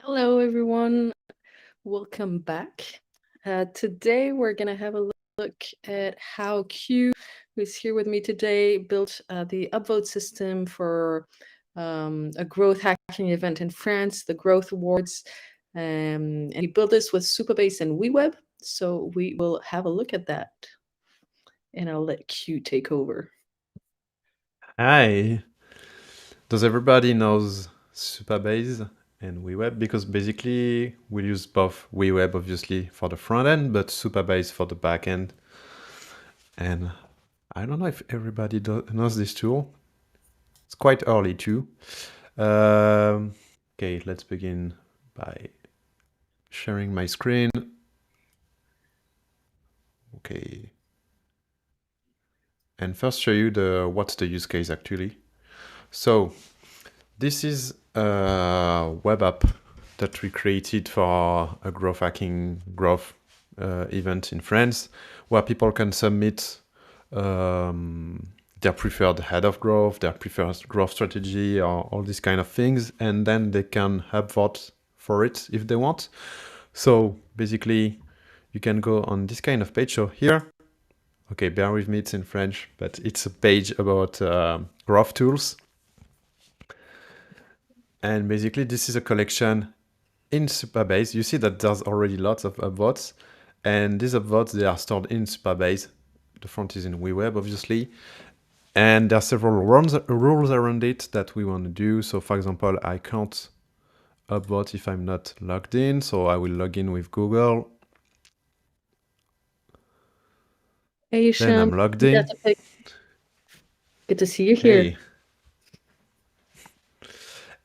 Hello, everyone. Welcome back. Today, we're going to have a look at how Q, who's here with me today, built the upvote system for a growth hacking event in France, the Growth Awards. And he built this with Supabase and WeWeb. So we will have a look at that. And I'll let Q take over. Hi. Does everybody knows Supabase and WeWeb? Because basically we use both WeWeb obviously for the front end, but Supabase for the back end. And I don't know if everybody knows this tool. It's quite early too. Okay, let's begin by sharing my screen. Okay. And first show you what's the use case actually. So this is a web app that we created for a growth hacking event in France, where people can submit their preferred head of growth, their preferred growth strategy, or all these kind of things, and then they can upvote for it if they want. So basically, you can go on this kind of page. So here, okay, bear with me, it's in French, but it's a page about growth tools. And basically, this is a collection in Supabase. You see that there's already lots of upvotes. And these upvotes, they are stored in Supabase. The front is in WeWeb, obviously. And there are several rules around it that we want to do. So for example, I can't upvote if I'm not logged in. So I will log in with Google. Hey, Then I'm logged in. Good to see you here. Hey.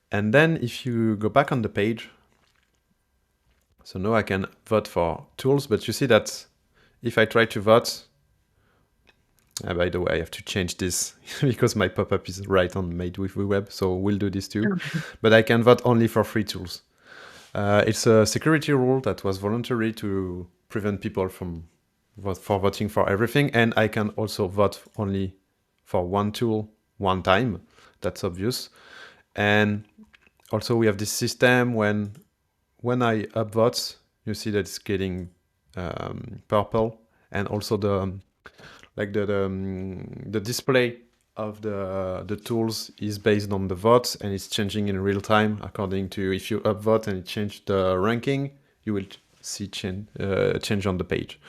And then if you go back on the page, so now I can vote for tools, but you see that if I try to vote, by the way, I have to change this because my pop-up is right on made with WeWeb, so we'll do this too. But I can vote only for free tools. It's a security rule that was voluntary to prevent people from voting for everything, and I can also vote only for one tool one time. That's obvious. And also we have this system when I upvote, you see that it's getting purple, and also the display of the tools is based on the votes, and it's changing in real time according to if you upvote and it change the ranking, you will see change on the page.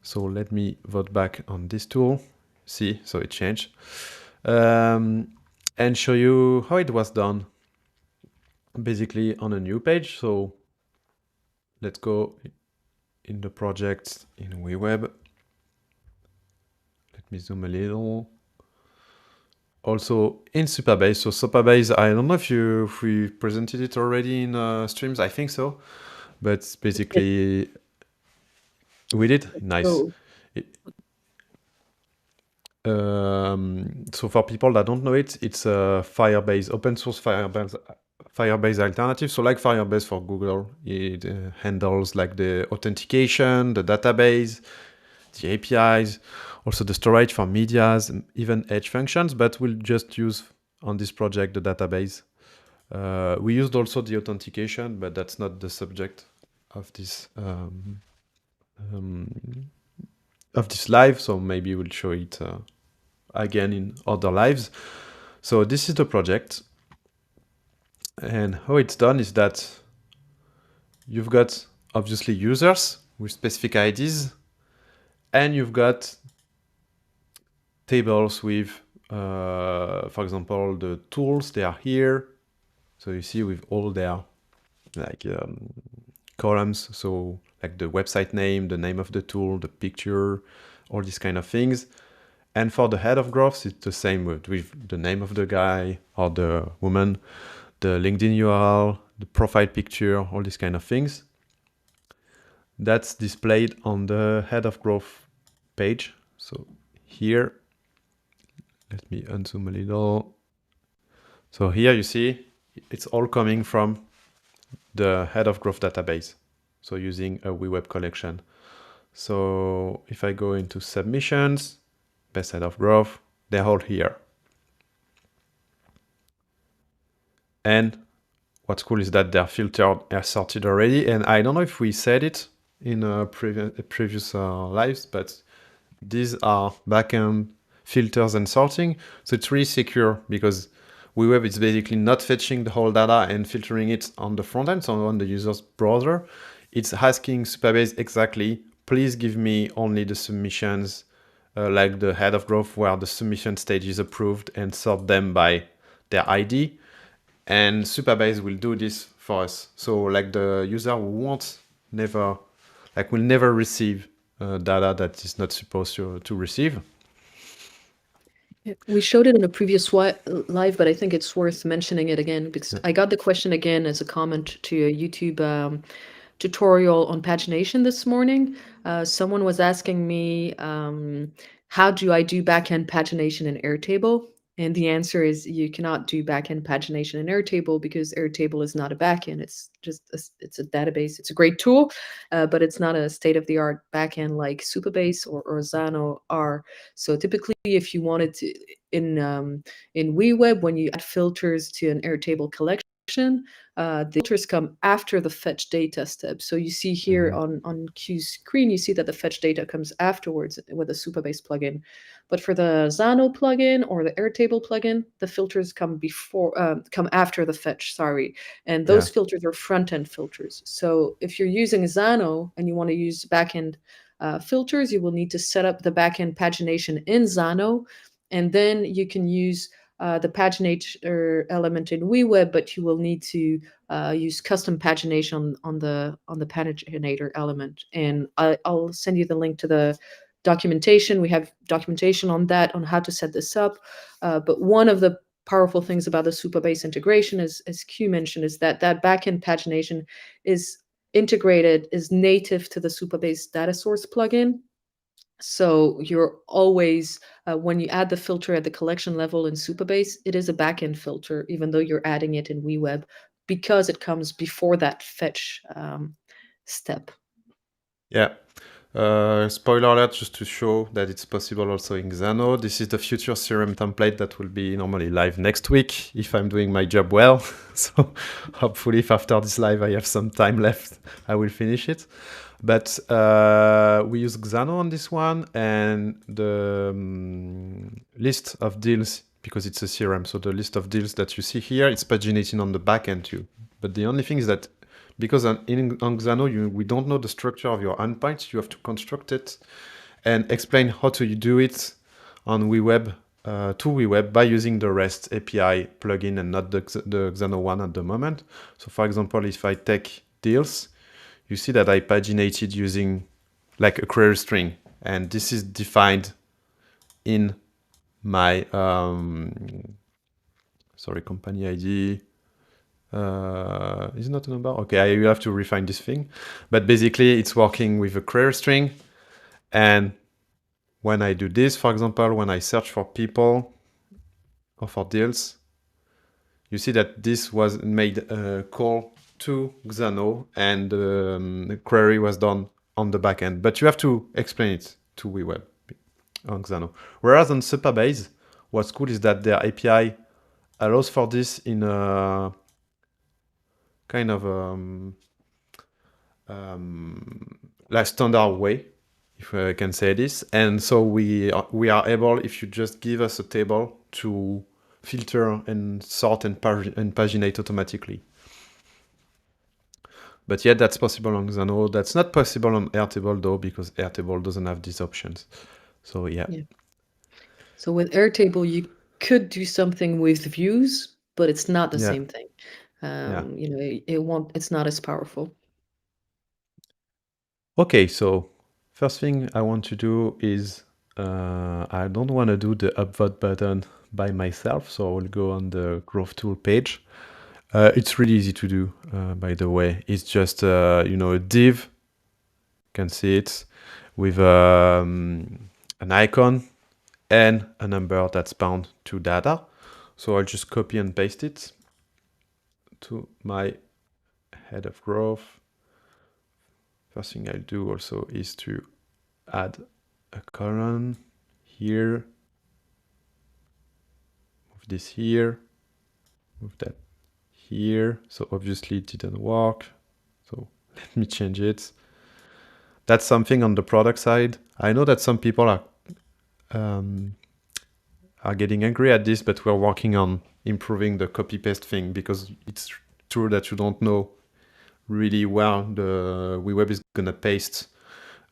So let me vote back on this tool. See, so it changed. And show you how it was done. Basically on a new page. So let's go in the project in WeWeb. Let me zoom a little. Also in Supabase. So Supabase, I don't know if we presented it already in streams. I think so, but basically we did. Nice. So for people that don't know it, it's a Firebase, open source Firebase alternative. So like Firebase for Google, it handles like the authentication, the database, the APIs, also the storage for medias, and even edge functions, but we'll just use on this project the database. We used also the authentication, but that's not the subject of this live, so maybe we'll show it again in other lives. So this is the project, and how it's done is that you've got obviously users with specific IDs, and you've got tables with, for example, the tools, they are here. So you see with all their like columns, so like the website name, the name of the tool, the picture, all these kind of things. And for the head of graphs, it's the same with the name of the guy or the woman, the LinkedIn URL, the profile picture, all these kind of things. That's displayed on the head of growth page. So here, let me unzoom a little. So here you see it's all coming from the head of growth database. So using a WeWeb collection. So if I go into submissions, best head of growth, they're all here. And what's cool is that they're filtered and sorted already. And I don't know if we said it in previous lives, but these are backend filters and sorting. So it's really secure because WeWeb is basically not fetching the whole data and filtering it on the front end, so on the user's browser. It's asking Supabase exactly, please give me only the submissions, like the head of growth where the submission stage is approved, and sort them by their ID. And Supabase will do this for us. So like the user will never receive data that is not supposed to receive. Yeah, we showed it in a previous live, but I think it's worth mentioning it again because I got the question again as a comment to a YouTube tutorial on pagination this morning. Someone was asking me, how do I do backend pagination in Airtable? And the answer is you cannot do backend pagination in Airtable because Airtable is not a backend. It's just it's a database. It's a great tool, but it's not a state-of-the-art backend like Supabase or Xano are. So typically, if you wanted to in WeWeb, when you add filters to an Airtable collection, the filters come after the fetch data step. So you see here on Q's screen, you see that the fetch data comes afterwards with a Supabase plugin. But for the Xano plugin or the Airtable plugin, the filters come come after the fetch, sorry. And those filters are front-end filters. So if you're using Xano and you want to use backend filters, you will need to set up the backend pagination in Xano, and then you can use the paginator element in WeWeb, but you will need to use custom pagination on the paginator element. And I'll send you the link to the documentation. We have documentation on that, on how to set this up. But one of the powerful things about the Supabase integration, as Q mentioned, is that backend pagination is integrated, is native to the Supabase data source plugin. So you're always, when you add the filter at the collection level in Supabase, it is a backend filter, even though you're adding it in WeWeb, because it comes before that fetch step. Yeah. Spoiler alert, just to show that it's possible also in Xano. This is the future CRM template that will be normally live next week if I'm doing my job well. So hopefully if after this live I have some time left, I will finish it. But we use Xano on this one, and the list of deals, because it's a CRM, so the list of deals that you see here, it's paginating on the back end too. But the only thing is that because on Xano, we don't know the structure of your endpoints, you have to construct it and explain how to do it on WeWeb, to WeWeb by using the REST API plugin and not the Xano one at the moment. So for example, if I take deals, you see that I paginated using like a query string, and this is defined in my, company ID. Is not a number? Okay, I will have to refine this thing. But basically, it's working with a query string. And when I do this, for example, when I search for people or for deals, you see that this was made a call to Xano, and the query was done on the backend. But you have to explain it to WeWeb on Xano. Whereas on Supabase, what's cool is that their API allows for this in a kind of like standard way, if I can say this. And so we are able, if you just give us a table, to filter and sort and paginate automatically. But yeah, that's possible on Xano. That's not possible on Airtable though, because Airtable doesn't have these options. So yeah. So with Airtable, you could do something with views, but it's not the same thing. You know, it's not as powerful. Okay, so first thing I want to do is I don't want to do the upvote button by myself, so I'll go on the Growth Tool page. It's really easy to do, by the way. It's just you know, a div, you can see it, with an icon and a number that's bound to data. So I'll just copy and paste it to my head of growth. First thing I'll do also is to add a column here, move this here, move that here. So obviously it didn't work. So let me change it. That's something on the product side. I know that some people are getting angry at this, but we're working on improving the copy paste thing, because it's true that you don't know really where the WeWeb is gonna paste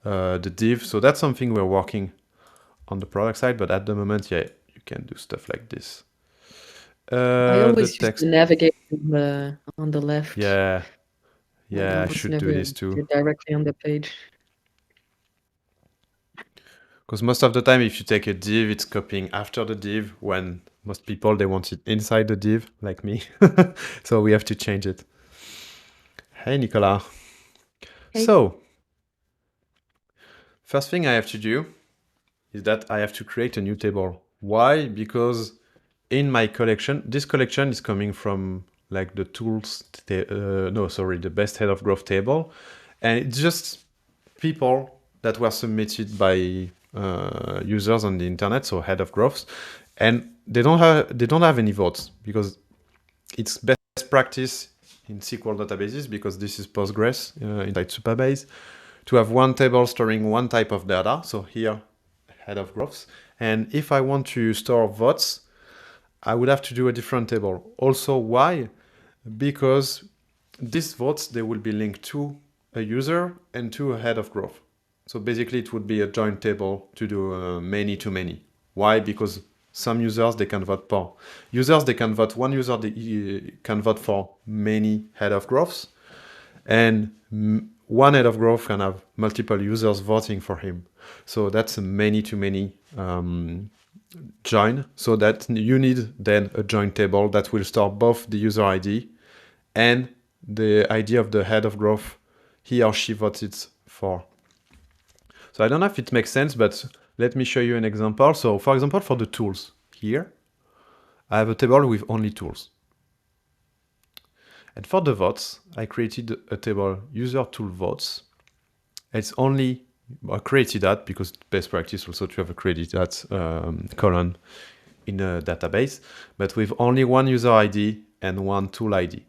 the div. So that's something we're working on the product side, but at the moment, yeah, you can do stuff like this. I always use text. the navigate on the left. Yeah, I I almost should never do this too. get directly on the page. Because most of the time, if you take a div, it's copying after the div, when most people, they want it inside the div, like me. So we have to change it. Hey, Nicolas. Hey. So, first thing I have to do is that I have to create a new table. Why? Because in my collection, this collection is coming from like the tools, the best head of growth table. And it's just people that were submitted by users on the internet, so head of growths, and they don't have any votes, because it's best practice in SQL databases, because this is Postgres inside Supabase, to have one table storing one type of data. So here, head of growths. And if I want to store votes, I would have to do a different table. Also, why? Because these votes, they will be linked to a user and to a head of growth. So basically, it would be a joint table to do many to many. Why? Because some users, they can vote for. Users, they can vote. One user, they can vote for many head of growths. And one head of growth can have multiple users voting for him. So that's a many to many join. So that you need then a join table that will store both the user ID and the ID of the head of growth he or she voted for. So I don't know if it makes sense, but let me show you an example. So for example, for the tools here, I have a table with only tools. And for the votes, I created a table user tool votes. It's only, I created that because it's best practice also to have a created that column in a database, but with only one user ID and one tool ID.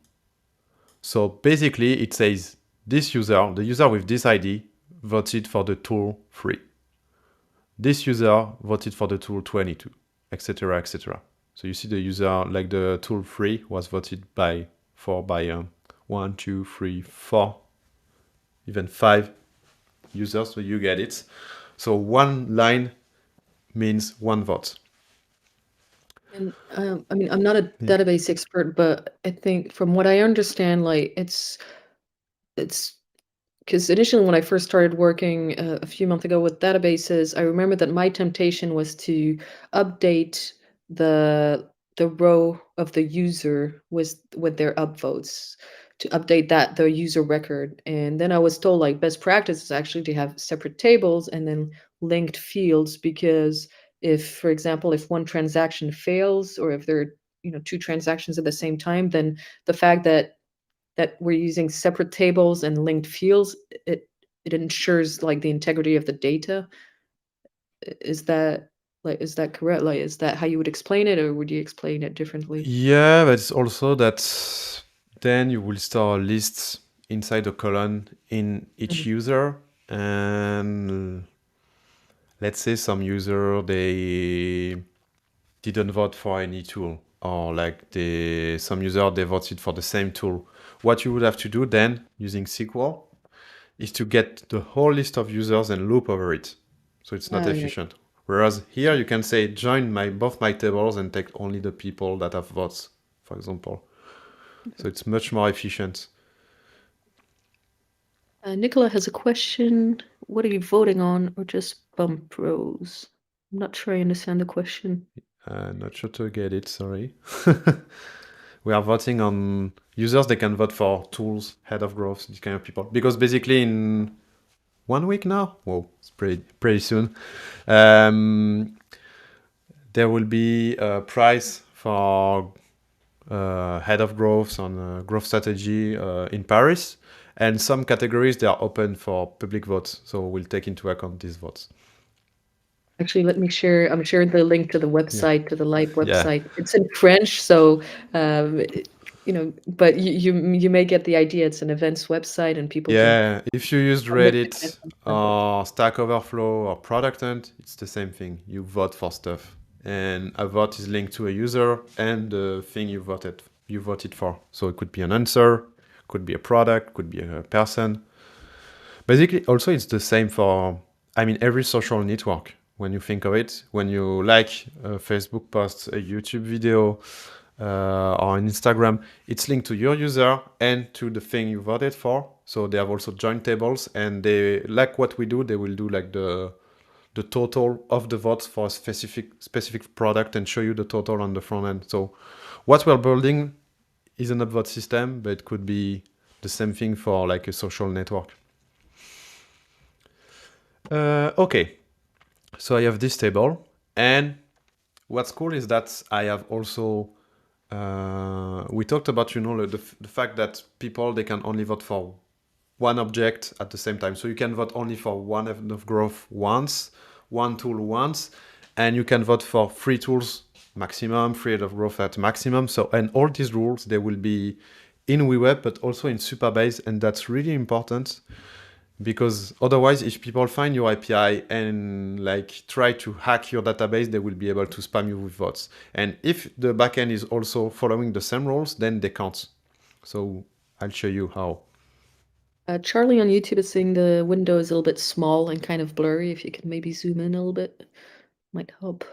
So basically it says this user, the user with this ID, voted for the tool 3. This user voted for the tool 22, etc., etc. So you see the user, like the tool 3 was voted by 1, 2, 3, 4, even 5 users, so you get it. So one line means one vote. And I mean, I'm not a database expert, but I think from what I understand, like it's because initially when I first started working a few months ago with databases, I remember that my temptation was to update the row of the user with their upvotes, to update the user record. And then I was told like best practice is actually to have separate tables and then linked fields, because if, for example, if one transaction fails, or if there are, two transactions at the same time, then the fact that we're using separate tables and linked fields, it ensures like the integrity of the data. Is that correct? Like, is that how you would explain it, or would you explain it differently? Yeah, but it's also that then you will store lists inside a column in each user, and let's say some user, they didn't vote for any tool, or like some user, they voted for the same tool. What you would have to do then, using SQL, is to get the whole list of users and loop over it. So it's not efficient. Whereas here you can say join both my tables and take only the people that have votes, for example. So it's much more efficient. Nicola has a question. What are you voting on, or just bump rows? I'm not sure I understand the question. Not sure to get it, sorry. We are voting on users. They can vote for tools, head of growth, these kind of people. Because basically in 1 week now, whoa, it's pretty soon, there will be a prize for head of growth on growth strategy in Paris. And some categories, they are open for public votes. So we'll take into account these votes. Actually, let me share. I'm sharing the link to the website, to the live website. It's in French, so you know, but you may get the idea. It's an events website, and people can Yeah, if you used submit the Reddit content on it. or Stack Overflow or Product Hunt, it's the same thing. You vote for stuff, and a vote is linked to a user and the thing you voted for. So it could be an answer, could be a product, could be a person. Basically, also it's the same for, I mean, every social network. When you think of it, when you like a Facebook post, a YouTube video, or an Instagram, it's linked to your user and to the thing you voted for. So they have also joint tables, and they like what we do. They will do like the total of the votes for a specific product and show you the total on the front end. So what we're building is an upvote system, but it could be the same thing for like a social network. Okay, so I have this table, and what's cool is that I have also we talked about, you know, the fact that people, they can only vote for one object at the same time. So you can vote only for one head of growth once, one tool once, and you can vote for 3 tools maximum, 3 head of growth at maximum. So, and all these rules, they will be in WeWeb, but also in Supabase, and that's really important. Because otherwise, if people find your API and like try to hack your database, they will be able to spam you with votes. And if the backend is also following the same rules, then they can't. So I'll show you how. Charlie on YouTube is saying the window is a little bit small and kind of blurry. If you could maybe zoom in a little bit, might help.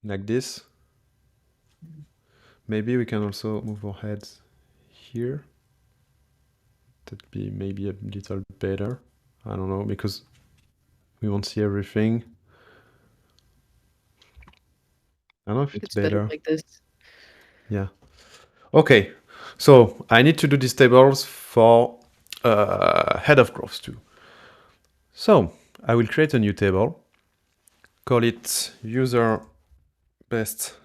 Like this. Maybe we can also move our heads here. That'd be maybe a little better. I don't know, because we won't see everything. I don't know if it's better. Like this. Yeah. Okay. So I need to do these tables for head of growth too. So I will create a new table, call it user best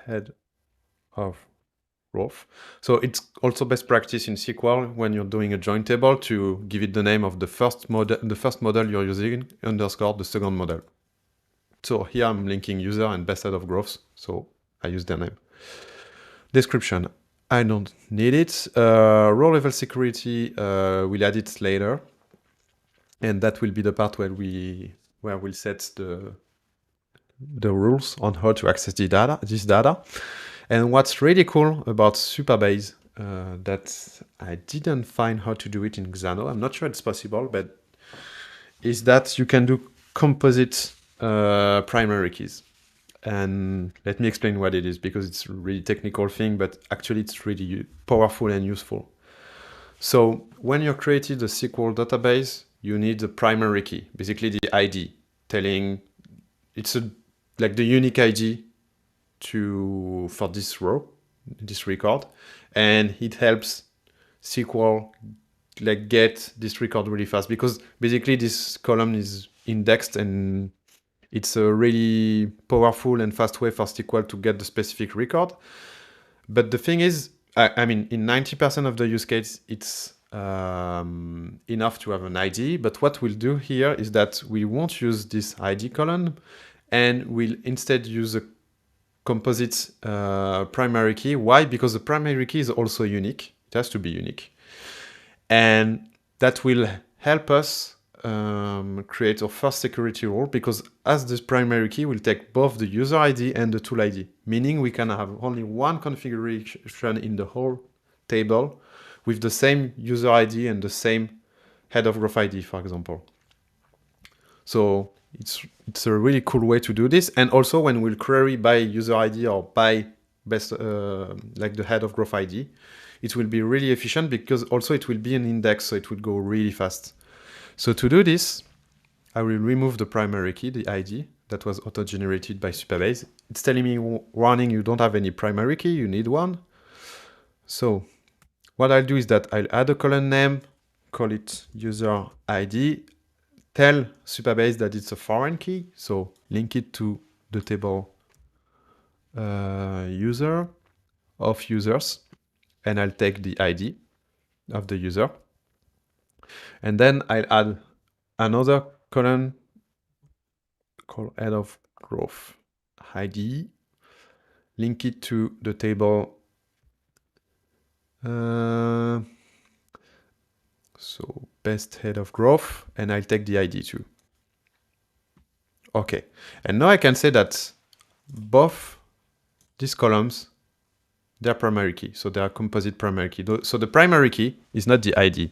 head of growth. So it's also best practice in SQL when you're doing a join table to give it the name of the first model you're using underscore the second model. So here I'm linking user and best head of growth, so I use their name. Description, I don't need it. Row level security, we'll add it later. And that will be the part where we'll set the rules on how to access this data. And what's really cool about Supabase that I didn't find how to do it in Xano, I'm not sure it's possible, but is that you can do composite primary keys. And let me explain what it is, because it's a really technical thing, but actually it's really powerful and useful. So when you created a SQL database, you need the primary key, basically the ID, telling it's like the unique ID for this row, this record, and it helps SQL like get this record really fast, because basically this column is indexed, and it's a really powerful and fast way for SQL to get the specific record. But the thing is, I mean, in 90% of the use case, it's enough to have an ID. But what we'll do here is that we won't use this ID column, and we'll instead use a composite primary key. Why? Because the primary key is also unique. It has to be unique. And that will help us create our first security rule, because as this primary key will take both the user ID and the tool ID, meaning we can have only one configuration in the whole table with the same user ID and the same head of growth ID, for example. So it's a really cool way to do this. And also when we'll query by user ID or by best like the head of growth ID, it will be really efficient, because also it will be an index, so it will go really fast. So to do this, I will remove the primary key, the ID, that was auto-generated by Supabase. It's telling me, warning, you don't have any primary key, you need one. So what I'll do is that I'll add a column name, call it user ID, tell Supabase that it's a foreign key, so link it to the table user of users, and I'll take the ID of the user. And then I'll add another column called head of growth ID, link it to the table So best head of growth, and I'll take the ID too. Okay, and now I can say that both these columns, they're primary key, so they are composite primary key. So the primary key is not the ID,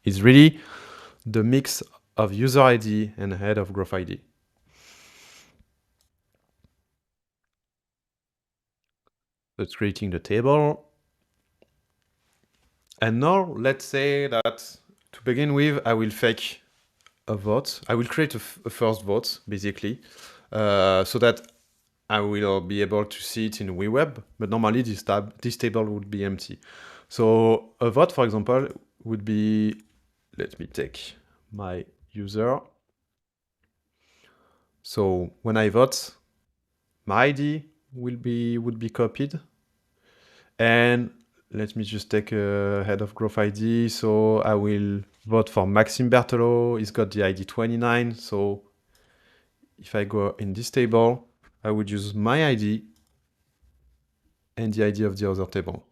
it's really the mix of user ID and head of growth ID. That's creating the table. And now let's say that to begin with, I will fetch a vote. I will create a first vote, basically, so that I will be able to see it in WeWeb, but normally this table would be empty. So a vote, for example, would be, let me take my user. So when I vote, my ID would be copied. And let me just take a head of growth ID. So I will vote for Maxime Berthelot. He's got the ID 29. So if I go in this table, I would use my ID and the ID of the other table.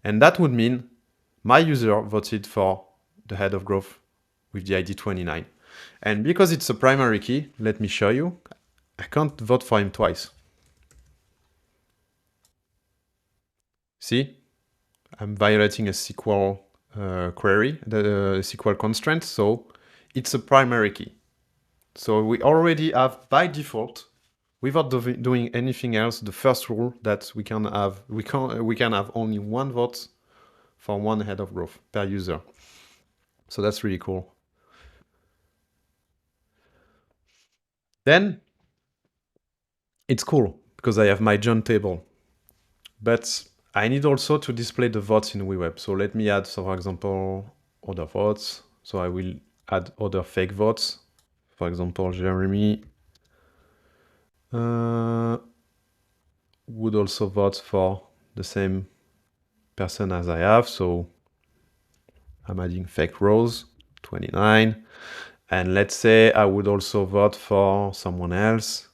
And that would mean my user voted for the head of growth with the ID 29. And because it's a primary key, let me show you, I can't vote for him twice. See, I'm violating a SQL query, the SQL constraint, so it's a primary key. So we already have, by default, without doing anything else, the first rule that we can have only one vote for one head of growth per user. So that's really cool. Then it's cool because I have my John table, but I need also to display the votes in WeWeb. So let me add, so for example, other votes. So I will add other fake votes. For example, Jeremy would also vote for the same person as I have. So I'm adding fake rows, 29. And let's say I would also vote for someone else.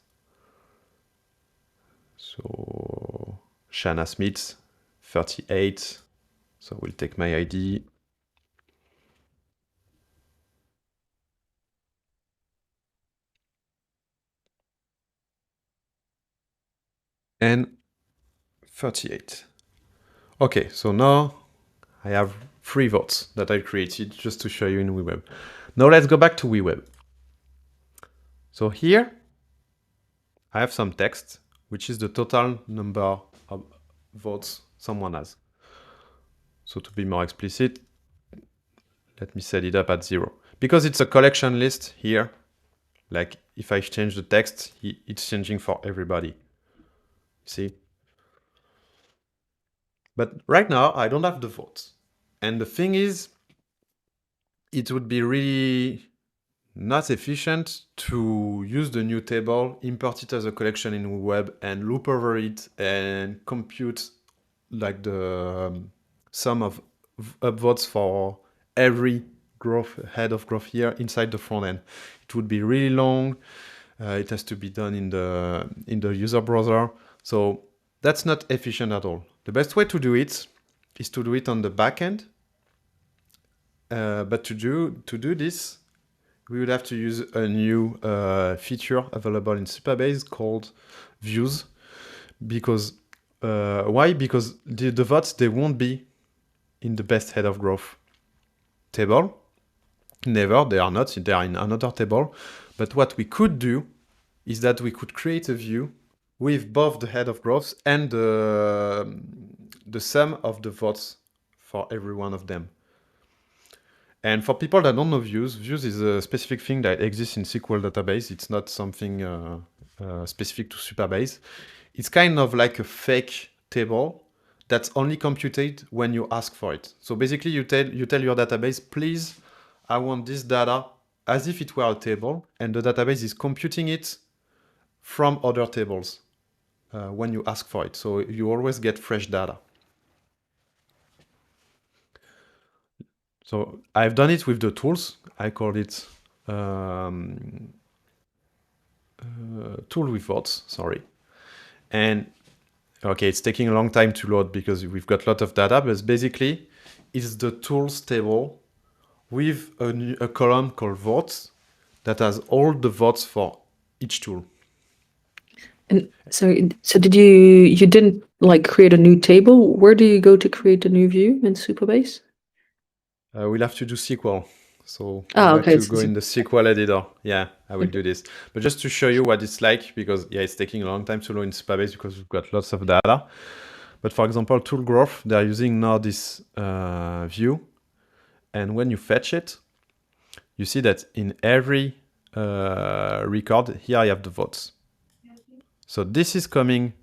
So Shanna Smith, 38. So we'll take my ID. And 38. Okay, so now I have 3 votes that I created just to show you in WeWeb. Now let's go back to WeWeb. So here I have some text, which is the total number of votes someone has. So to be more explicit, let me set it up at 0. Because it's a collection list here, like if I change the text, it's changing for everybody. See? But right now, I don't have the votes. And the thing is, it would be really not efficient to use the new table, import it as a collection in web, and loop over it and compute like the sum of upvotes for every head of growth here inside the front end. It would be really long. It has to be done in the user browser. So that's not efficient at all. The best way to do it is to do it on the backend. But to do this, we would have to use a new feature available in Supabase called views. Because why? Because the votes, they won't be in the best head of growth table. Never, they are not. They are in another table. But what we could do is that we could create a view with both the head of growth and the sum of the votes for every one of them. And for people that don't know views, views is a specific thing that exists in SQL database. It's not something specific to Supabase. It's kind of like a fake table that's only computed when you ask for it. So basically you tell your database, please, I want this data as if it were a table, and the database is computing it from other tables when you ask for it. So you always get fresh data. So I've done it with the tools. I call it tool with votes, sorry. And Okay, it's taking a long time to load because we've got a lot of data, but basically it's the tools table with a column called votes that has all the votes for each tool. And so did you didn't like create a new table? Where do you go to create a new view in Supabase? We'll have to do SQL. So I have Okay. to go in the SQL editor. Yeah, I will do this. But just to show you what it's like, because yeah, it's taking a long time to load in Supabase because we've got lots of data. But for example, tool growth, they're using now this view. And when you fetch it, you see that in every record, here I have the votes. So this is coming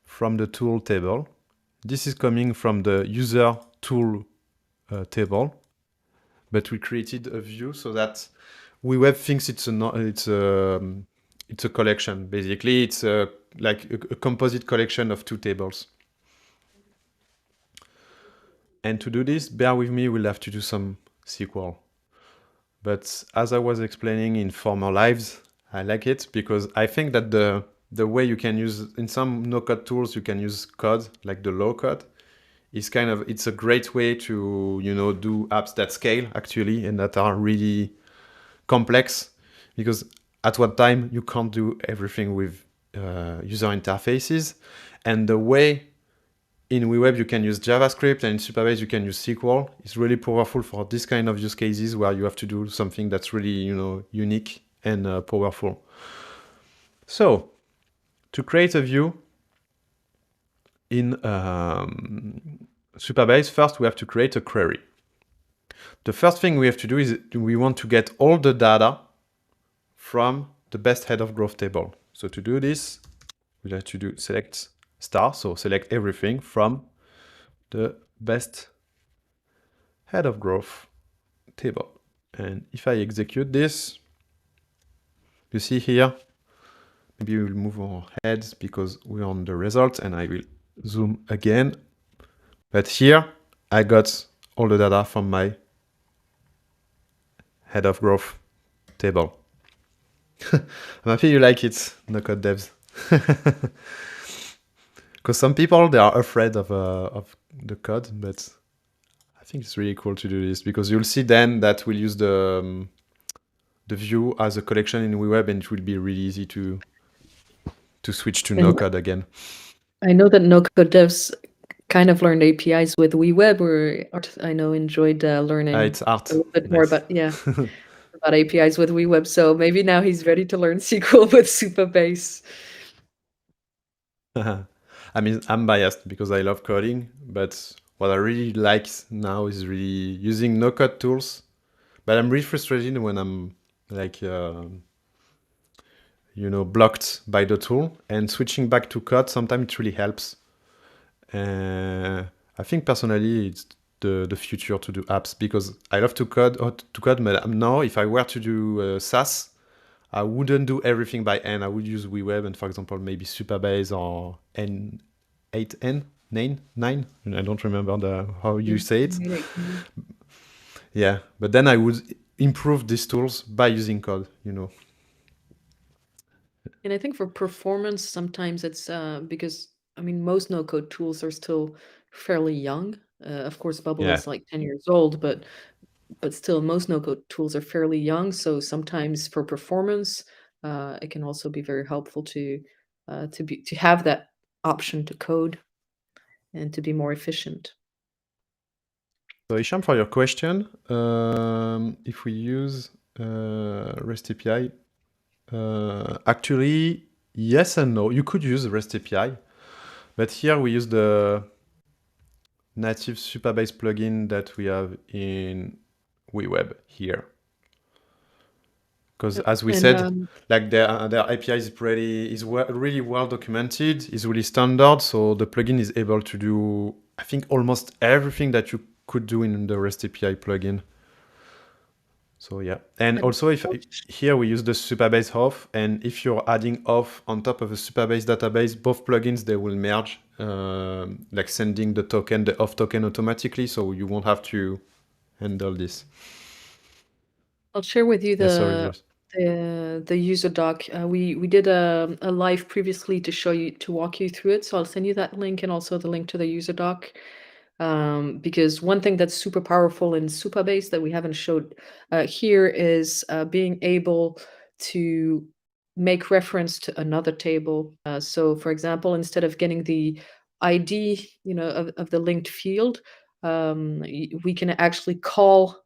from the tool table. This is coming from the user tool table. But we created a view so that WeWeb thinks it's a collection. Basically, it's like a composite collection of two tables. And to do this, bear with me, we'll have to do some SQL. But as I was explaining in former lives, I like it because I think that the way you can use, in some no-code tools, you can use code, like the low code. It's a great way to, do apps that scale actually and that are really complex, because at one time you can't do everything with user interfaces. And the way in WeWeb you can use JavaScript and in Supabase you can use SQL is really powerful for this kind of use cases where you have to do something that's really, unique and powerful. So to create a view in Supabase, first we have to create a query. The first thing we have to do is we want to get all the data from the best head of growth table. So to do this, we have to do select star, so select everything from the best head of growth table. And if I execute this, you see here, maybe we'll move our heads because we're on the result, and I will zoom again. But here I got all the data from my head of growth table. I'm happy you like it, no code devs. Because some people, they are afraid of the code, but I think it's really cool to do this because you'll see then that we'll use the view as a collection in WeWeb, and it will be really easy to switch to no code again. I know that no-code devs kind of learned APIs with WeWeb, or Art, I know, enjoyed learning It's art. a little bit more about about APIs with WeWeb. So maybe now he's ready to learn SQL with Supabase. I mean, I'm biased because I love coding, but what I really like now is really using no-code tools. But I'm really frustrated when I'm like, blocked by the tool, and switching back to code, sometimes it really helps. I think personally it's the future to do apps, because I love to code, but now if I were to do SaaS, I wouldn't do everything by hand. I would use WeWeb and, for example, maybe Supabase or N8N, 9. I don't remember how you say it. Yeah, but then I would improve these tools by using code, And I think for performance, sometimes it's because, I mean, most no-code tools are still fairly young. Of course, Bubble Yeah. is like 10 years old, but still, most no-code tools are fairly young. So sometimes for performance, it can also be very helpful to have that option to code and to be more efficient. So Isham, for your question, if we use REST API, actually, yes and no. You could use REST API, but here we use the native Supabase plugin that we have in WeWeb here. Because as we said, like their API is really well documented, is really standard. So the plugin is able to do, I think, almost everything that you could do in the REST API plugin. So yeah, and also here we use the Supabase auth, and if you're adding auth on top of a Supabase database, both plugins, they will merge, like sending the auth token automatically, so you won't have to handle this. I'll share with you Yeah, sorry, the user doc. We did a live previously to walk you through it. So I'll send you that link and also the link to the user doc. Because one thing that's super powerful in Supabase that we haven't showed here is being able to make reference to another table. So for example, instead of getting the ID, of the linked field, we can actually call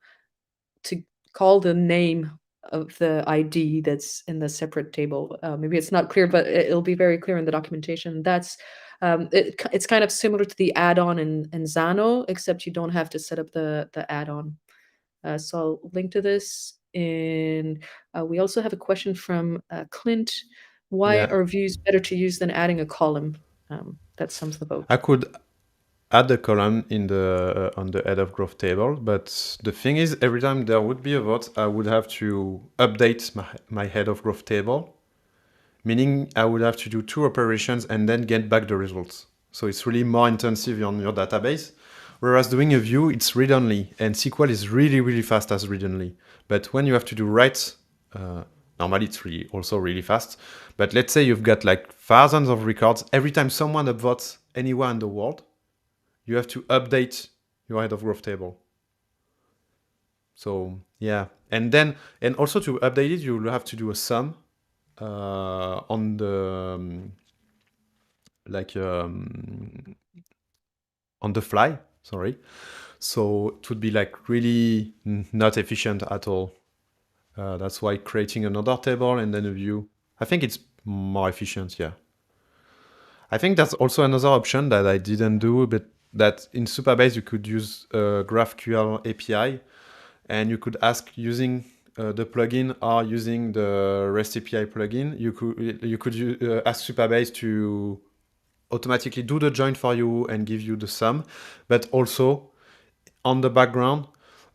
the name of the ID that's in the separate table. Maybe it's not clear, but it'll be very clear in the documentation. That's it's kind of similar to the add-on in Xano, except you don't have to set up the add-on. So I'll link to this. And we also have a question from Clint. Why Yeah, are views better to use than adding a column? That sums the vote. I could add a column in the on the head of growth table, but the thing is, every time there would be a vote, I would have to update my head of growth table, meaning I would have to do 2 operations and then get back the results. So it's really more intensive on your database. Whereas doing a view, it's read-only, and SQL is really, really fast as read-only. But when you have to do write, normally it's also really fast. But let's say you've got like thousands of records. Every time someone upvotes anywhere in the world, you have to update your head of growth table. So yeah, and also to update it, you will have to do a sum on the on the fly. Sorry. So it would be like really not efficient at all. That's why creating another table and then a view, I think it's more efficient. Yeah. I think that's also another option that I didn't do, but that in Supabase you could use a GraphQL API, and you could ask using the plugin or using the REST API plugin. You could ask Supabase to automatically do the join for you and give you the sum, but also on the background,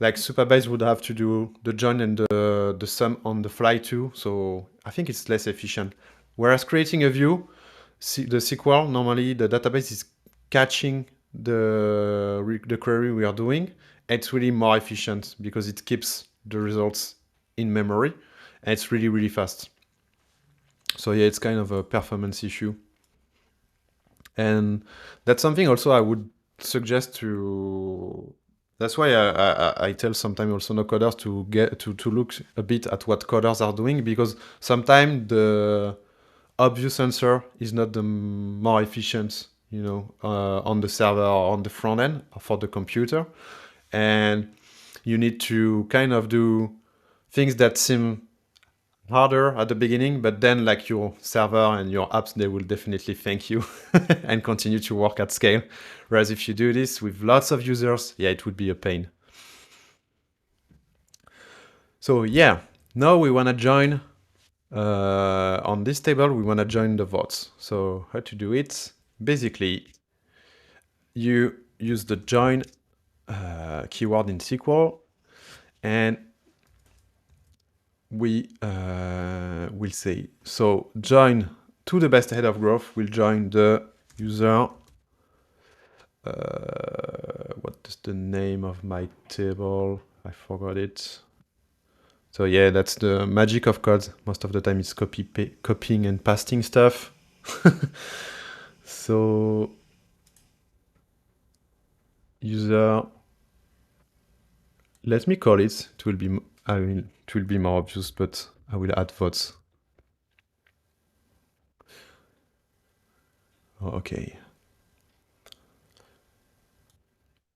like Supabase would have to do the join and the sum on the fly too. So I think it's less efficient. Whereas creating a view, the SQL, normally the database is catching the query we are doing. It's really more efficient because it keeps the results in memory and it's really, really fast. So yeah, it's kind of a performance issue. And that's something also I would suggest to... That's why I tell sometimes also no coders to get to look a bit at what coders are doing, because sometimes the obvious answer is not the more efficient, on the server or on the front end for the computer. And you need to kind of do things that seem harder at the beginning, but then like your server and your apps, they will definitely thank you and continue to work at scale. Whereas if you do this with lots of users, yeah, it would be a pain. So yeah, now we want to join on this table, we want to join the votes. So how to do it? Basically, you use the join keyword in SQL, and we will say, so join to the best head of growth will join the user. What is the name of my table? I forgot it. So yeah, that's the magic of code. Most of the time it's copying and pasting stuff. So user, let me call it. It will be more obvious, but I will add votes. Okay.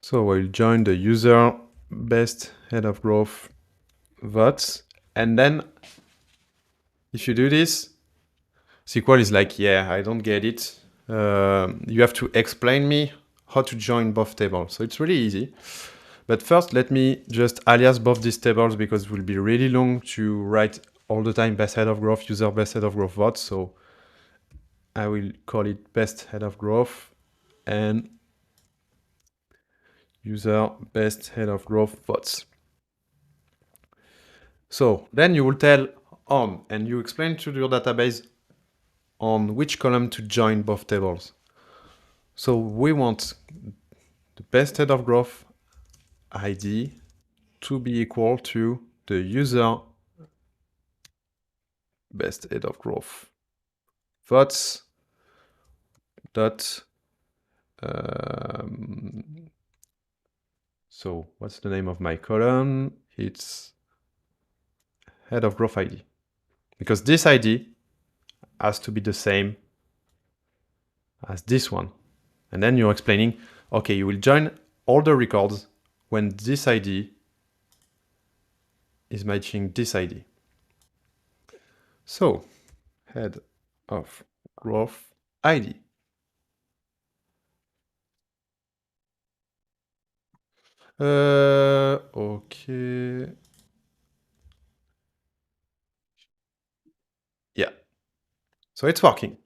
So we'll join the user best head of growth votes. And then if you do this, SQL is like, yeah, I don't get it. You have to explain me how to join both tables. So it's really easy. But first, let me just alias both these tables because it will be really long to write all the time best head of growth, user best head of growth votes. So I will call it best head of growth and user best head of growth votes. So then you will tell on, and you explain to your database on which column to join both tables. So we want the best head of growth ID to be equal to the user best head of growth votes dot so what's the name of my column? It's head of growth ID, because this ID has to be the same as this one. And then you're explaining, okay, you will join all the records when this ID is matching this ID. So head of growth ID. Okay. Yeah. So it's working.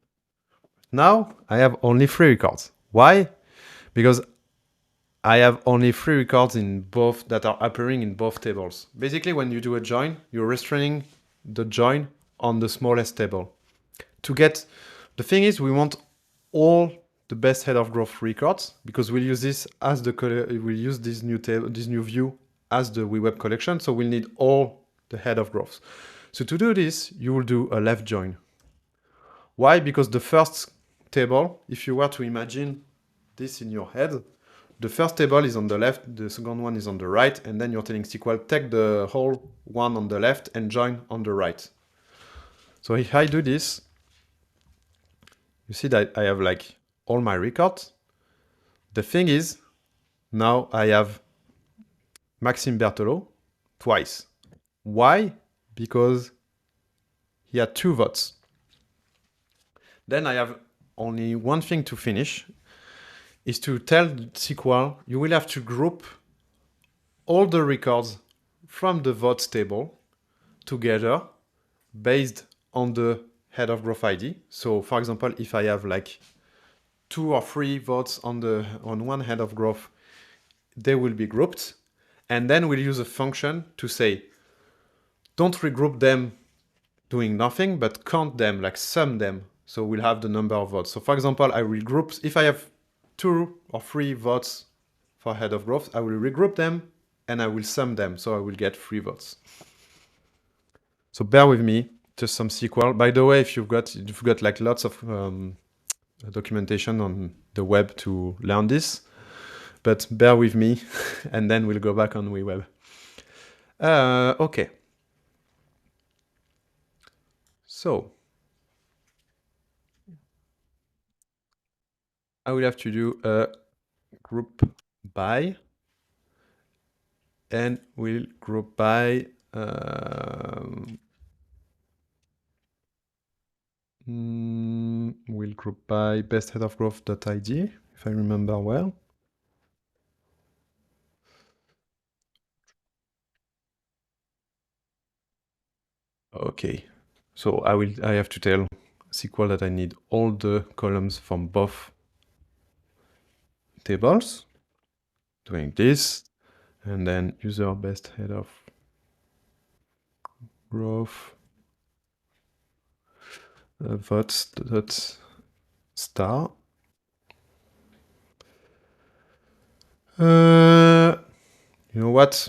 Now I have only 3 records. Why? Because I have only 3 records in both that are appearing in both tables. Basically, when you do a join, you're restraining the join on the smallest table. To get, the thing is, we want all the best head of growth records, because we'll use this as the we'll use this new table, this new view as the WeWeb collection. So we'll need all the head of growths. So to do this, you will do a left join. Why? Because the first table, if you were to imagine this in your head, the first table is on the left, the second one is on the right, and then you're telling SQL, take the whole one on the left and join on the right. So if I do this, you see that I have like all my records. The thing is, now I have Maxime Berthelot twice. Why? Because he had 2 votes. Then I have only one thing to finish, is to tell SQL, you will have to group all the records from the votes table together based on the head of growth ID. So for example, if I have like 2 or 3 votes on one head of growth, they will be grouped. And then we'll use a function to say, don't regroup them doing nothing, but count them, like sum them. So we'll have the number of votes. So for example, I will group, if I have 2 or 3 votes for head of growth, I will regroup them and I will sum them. So I will get 3 votes. So bear with me, just some SQL. By the way, if you've got like lots of documentation on the web to learn this, but bear with me and then we'll go back on WeWeb. Okay. So I will have to do a group by, and we'll group by we'll group by best head of growth.id, if I remember well. Okay, so I have to tell SQL that I need all the columns from both tables, doing this, and then user best head of growth votes dot star. You know what?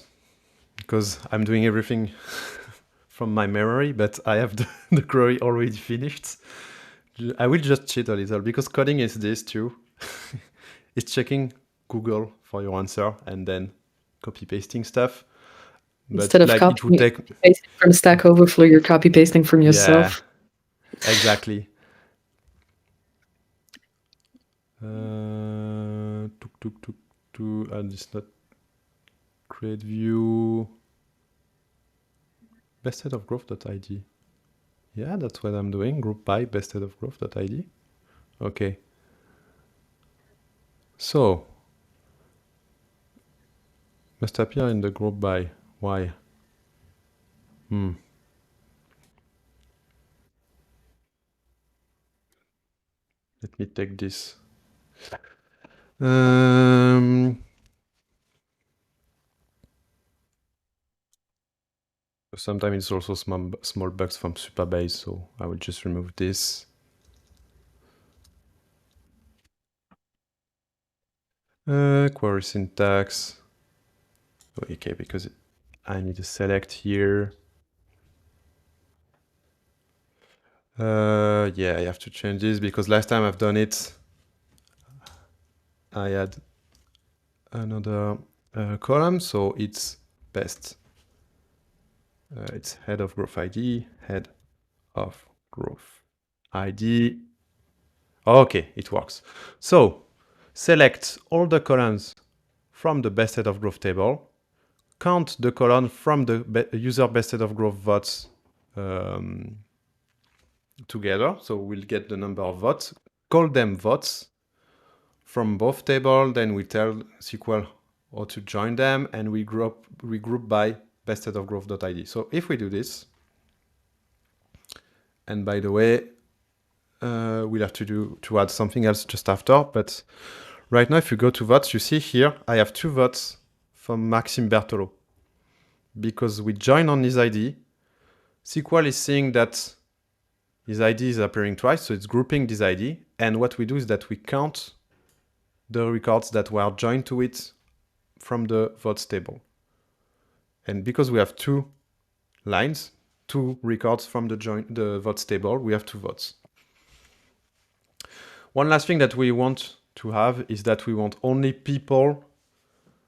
Because I'm doing everything from my memory, but I have the query already finished. I will just cheat a little, because coding is this too. It's checking Google for your answer and then copy pasting stuff. But Instead of like it would take pasting from Stack Overflow, you're copy pasting from yourself. Yeah, exactly. And it's not create view best head of growth.id. Yeah, that's what I'm doing. Group by best head of growth.id. Okay. So must appear in the group by. Why? Let me take this. Sometimes it's also small bugs from Supabase, so I will just remove this. Query syntax. Okay, because I need to select here. Yeah, I have to change this because last time I've done it, I had another column, so it's best. It's head of growth ID, head of growth ID. Okay, it works. So select all the columns from the best head of growth table, count the column from the user best head of growth votes together. So we'll get the number of votes, call them votes from both tables. Then we tell SQL how to join them, and we group by best head of growth.id. So if we do this, and by the way, we'll have to add something else just after, but right now, if you go to votes, you see here, I have 2 votes from Maxime Bertolo. Because we join on his ID, SQL is seeing that his ID is appearing twice, so it's grouping this ID. And what we do is that we count the records that were joined to it from the votes table. And because we have 2 lines, 2 records from the votes table, we have 2 votes. One last thing that we want to have is that we want only people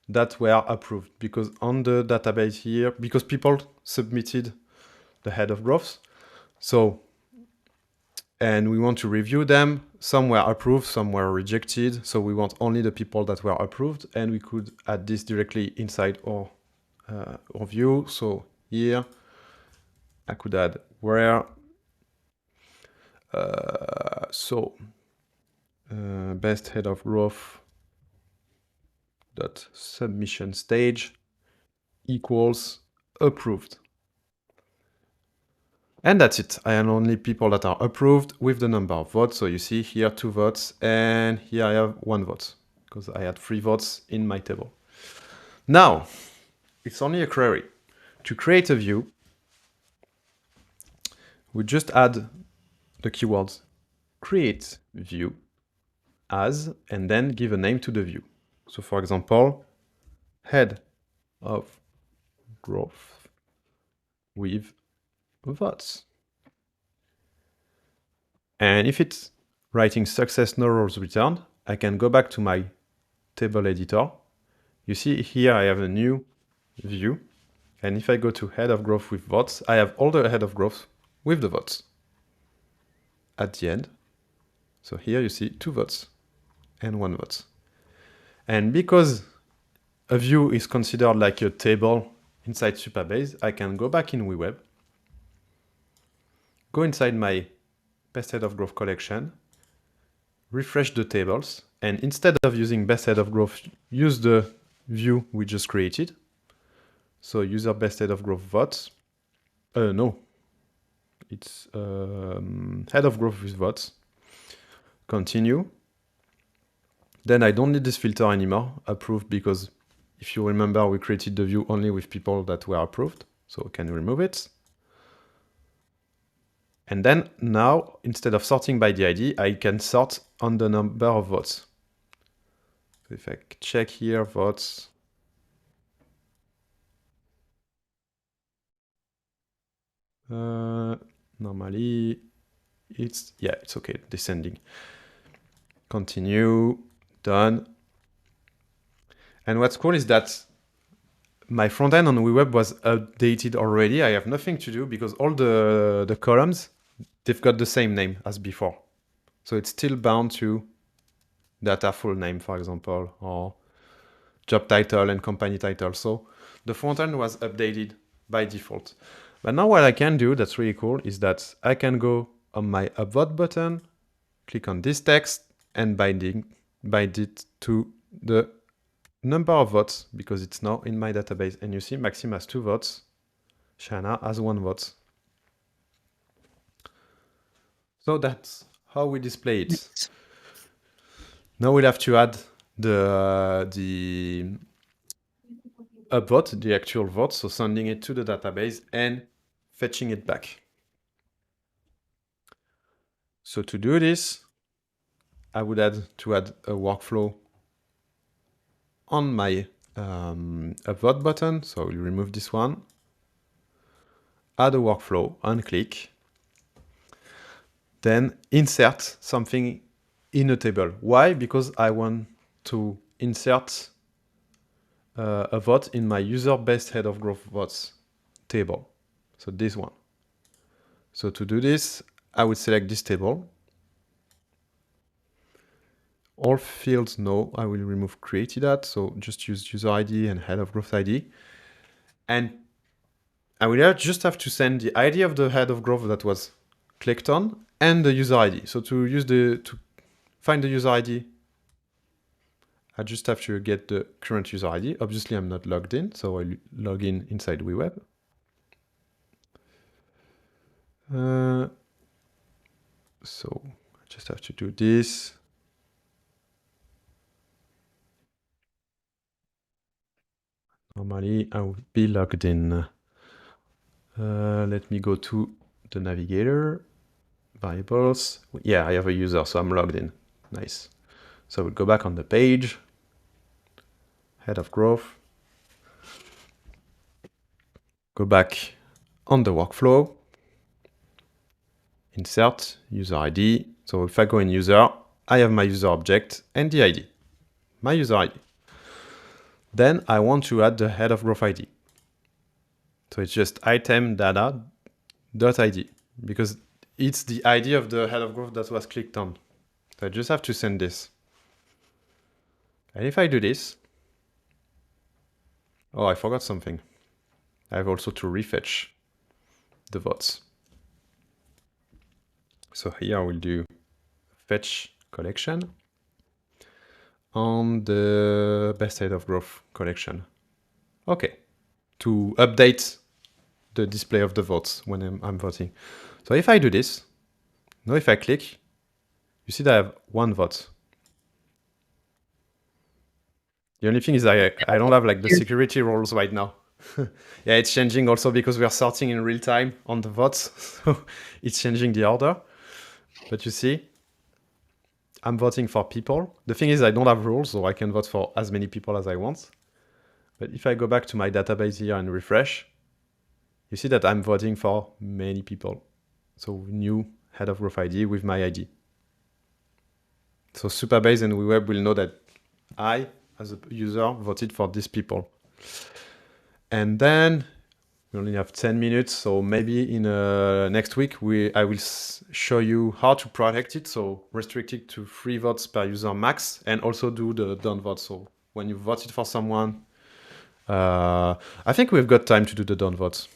that were approved, because on the database here, because people submitted the head of growth, so, and we want to review them, some were approved, some were rejected, so we want only the people that were approved, and we could add this directly inside our view. So here I could add where best head of growth dot submission stage equals approved. And that's it. I have only people that are approved with the number of votes. So you see here 2 votes, and here I have 1 vote because I had 3 votes in my table. Now, it's only a query. To create a view, we just add the keywords create view as, and then give a name to the view. So for example, head of growth with votes. And if it's writing success no rows returned, I can go back to my table editor. You see here I have a new view. And if I go to head of growth with votes, I have all the head of growth with the votes at the end. So here you see 2 votes and 1 vote. And because a view is considered like a table inside Supabase, I can go back in WeWeb, go inside my best head of growth collection, refresh the tables, and instead of using best head of growth, use the view we just created. So user best head of growth votes. No, it's head of growth with votes. Continue. Then I don't need this filter anymore, approved, because if you remember, we created the view only with people that were approved. So can remove it. And then now, instead of sorting by the ID, I can sort on the number of votes. So if I check here, votes, normally it's okay, descending. Continue, done. And what's cool is that my front end on WeWeb was updated already. I have nothing to do because all the columns, they've got the same name as before. So it's still bound to data full name, for example, or job title and company title. So the front end was updated by default. But now what I can do that's really cool is that I can go on my upvote button, click on this text, and bind it to the number of votes, because it's now in my database. And you see Maxime has 2 votes, Shana has 1 vote. So that's how we display it. Nice. Now we'll have to add the upvote, the actual vote, so sending it to the database and fetching it back. So to do this, I would add a workflow on my upvote button. So we'll remove this one, add a workflow, unclick. then insert something in a table. Why? Because I want to insert a vote in my user-based head of growth votes table. So this one. So to do this, I would select this table. All fields, no, I will remove created at. So just use user ID and head of growth ID. And I will just have to send the ID of the head of growth that was clicked on and the user ID. So to find the user ID, I just have to get the current user ID. Obviously, I'm not logged in, so I log in inside WeWeb. So I just have to do this. Normally, I would be logged in. Let me go to the navigator, variables. Yeah, I have a user, so I'm logged in. Nice. So we'll go back on the page, head of growth. Go back on the workflow, insert user ID. So if I go in user, I have my user object and the ID, my user ID. Then I want to add the head of growth ID. So it's just item data.id because it's the ID of the head of growth that was clicked on. So I just have to send this. And if I do this, oh, I forgot something. I have also to refetch the votes. So here I will do fetch collection on the best head of growth collection. Okay, to update the display of the votes when I'm voting. So if I do this, now if I click, you see that I have one vote. The only thing is I don't have like the security roles right now. Yeah, it's changing also because we are sorting in real time on the votes. So it's changing the order. But you see, I'm voting for people. The thing is I don't have rules, so I can vote for as many people as I want. But if I go back to my database here and refresh, you see that I'm voting for many people. So new head of growth ID with my ID. So Supabase and WeWeb will know that I, as a user, voted for these people. And then we only have 10 minutes, so maybe in next week I will show you how to protect it, so restrict it to 3 votes per user max, and also do the done vote. So when you voted for someone, I think we've got time to do the done votes.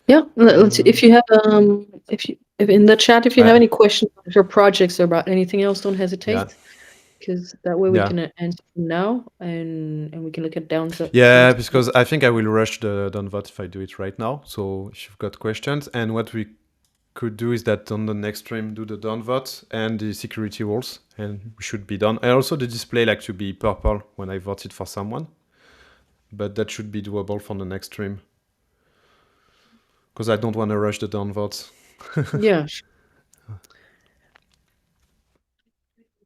Yeah, if you have if in the chat, if you have any questions about your projects or about anything else, don't hesitate, because that way we can answer them now and we can look at downs. Yeah, because I think I will rush the done vote if I do it right now. So if you've got questions, and what we could do is that on the next stream do the done vote and the security rules, and we should be done. And also the display like to be purple when I voted for someone, but that should be doable for the next stream because I don't want to rush the done votes. Yeah.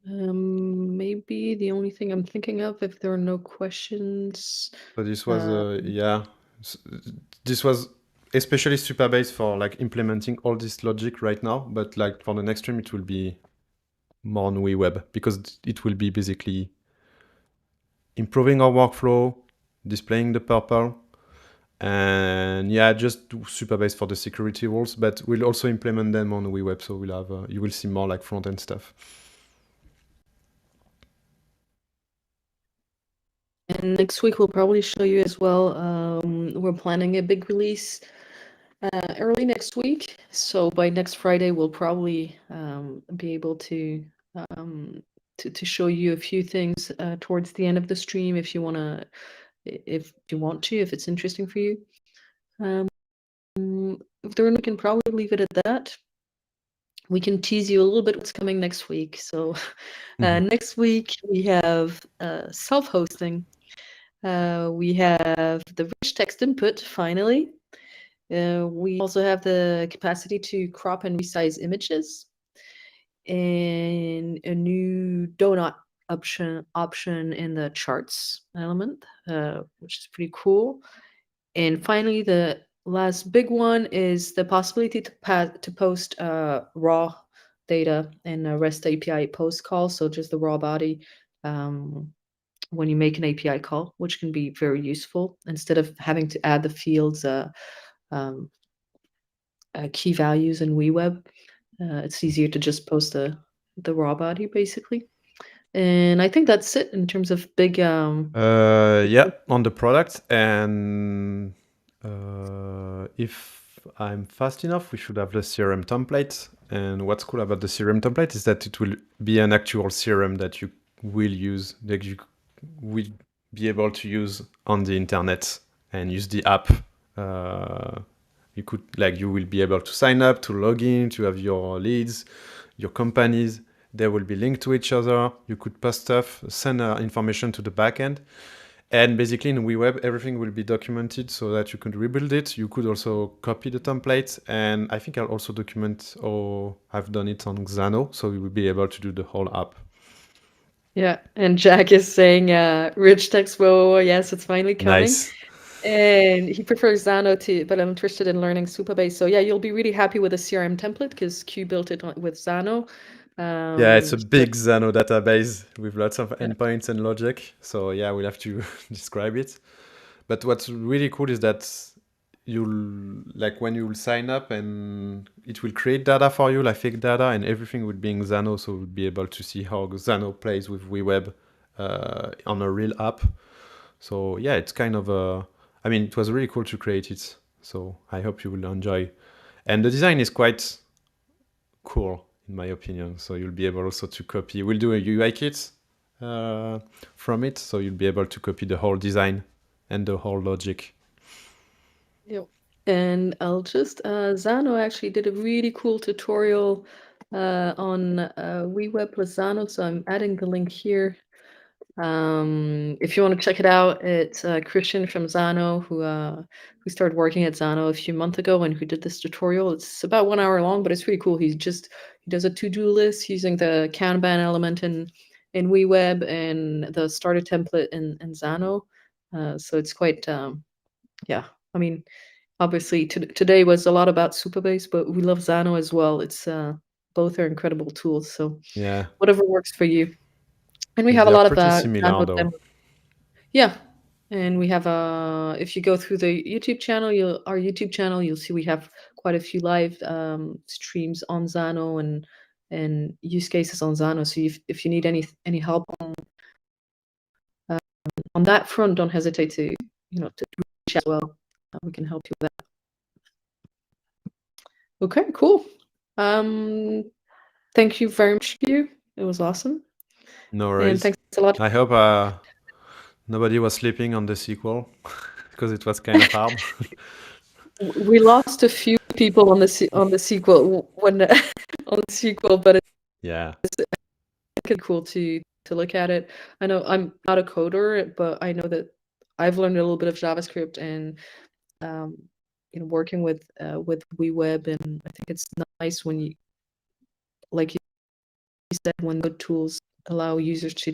Maybe the only thing I'm thinking of, if there are no questions. So this was this was especially Supabase for like implementing all this logic right now, but like for the next stream it will be more on WeWeb because it will be basically improving our workflow, displaying the purple, and yeah, just do Supabase for the security rules, but we'll also implement them on WeWeb, so we'll have you will see more like front-end stuff. And next week we'll probably show you as well. We're planning a big release early next week, so by next Friday we'll probably be able to show you a few things towards the end of the stream if you want to, if it's interesting for you. If there, we can probably leave it at that. We can tease you a little bit what's coming next week. So next week we have self-hosting. We have the rich text input, finally. We also have the capacity to crop and resize images, and a new donut option in the charts element, which is pretty cool. And finally, the last big one is the possibility to post raw data in a REST API post call, so just the raw body when you make an API call, which can be very useful instead of having to add the fields um, key values in WeWeb. It's easier to just post the raw body basically. And I think that's it in terms of big. Yeah, on the product, and if I'm fast enough, we should have the CRM template. And what's cool about the CRM template is that it will be an actual CRM that you will use, that you will be able to use on the internet and use the app. You will be able to sign up, to log in, to have your leads, your companies. They will be linked to each other. You could post stuff, send information to the backend. And basically in WeWeb, everything will be documented so that you can rebuild it. You could also copy the template. And I think I'll also document, or I've done it on Xano, so you will be able to do the whole app. Yeah, and Jack is saying rich text. Whoa, yes, it's finally coming. Nice. And he prefers Xano but I'm interested in learning Supabase. So yeah, you'll be really happy with the CRM template because Q built it with Xano. Yeah, it's a So big Xano database with lots of yeah. endpoints and logic. So yeah, we'll have to describe it. But what's really cool is that when you'll sign up, and it will create data for you, like fake data, and everything will be in Xano, so we'll be able to see how Xano plays with WeWeb on a real app. So yeah, it's kind of it was really cool to create it. So I hope you will enjoy. And the design is quite cool, in my opinion. So you'll be able also to copy. We'll do a UI kit from it, so you'll be able to copy the whole design and the whole logic. Yep. And I'll just Xano actually did a really cool tutorial on WeWeb with Xano, so I'm adding the link here. If you want to check it out, it's Christian from Xano who started working at Xano a few months ago and who did this tutorial. It's about 1 hour long, but it's really cool. He does a to-do list using the Kanban element in WeWeb and the starter template in Xano. So it's quite yeah. I mean, obviously today was a lot about Supabase, but we love Xano as well. It's both are incredible tools. So Yeah, whatever works for you. And we have a they are lot of pretty similar Xano though. demos. Yeah, and we have if you go through the YouTube channel, our YouTube channel, you'll see we have quite a few live streams on Xano and use cases on Xano. So if you need any help on that front, don't hesitate to to reach out as well. We can help you with that. Okay, cool. Thank you very much, you. It was awesome. No And worries. thanks a lot. I hope nobody was sleeping on the sequel because it was kind of hard. We lost a few people on the sequel when on the sequel, but Yeah. it's cool to look at it. I know I'm not a coder, but I know that I've learned a little bit of JavaScript and working with WeWeb, and I think it's nice when you, like you said, when good tools allow users to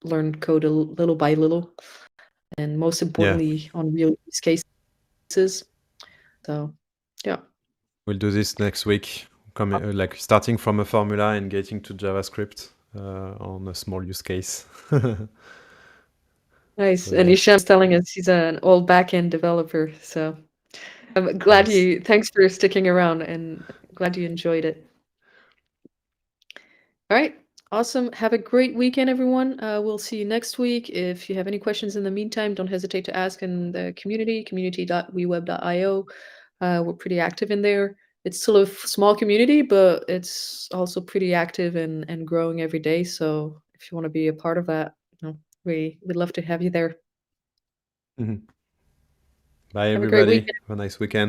learn code little by little, and most importantly on real use cases. So yeah. We'll do this next week, starting from a formula and getting to JavaScript on a small use case. Nice. So, And yeah. Hisham's telling us he's an old backend developer. So I'm glad Nice. thanks for sticking around and glad you enjoyed it. All right. Awesome. Have a great weekend, everyone. We'll see you next week. If you have any questions in the meantime, don't hesitate to ask in the community.weweb.io. We're pretty active in there. It's still a small community, but it's also pretty active and growing every day. So if you want to be a part of that, we'd love to have you there. Mhm. Bye, Have a great everybody. weekend. Have a nice weekend.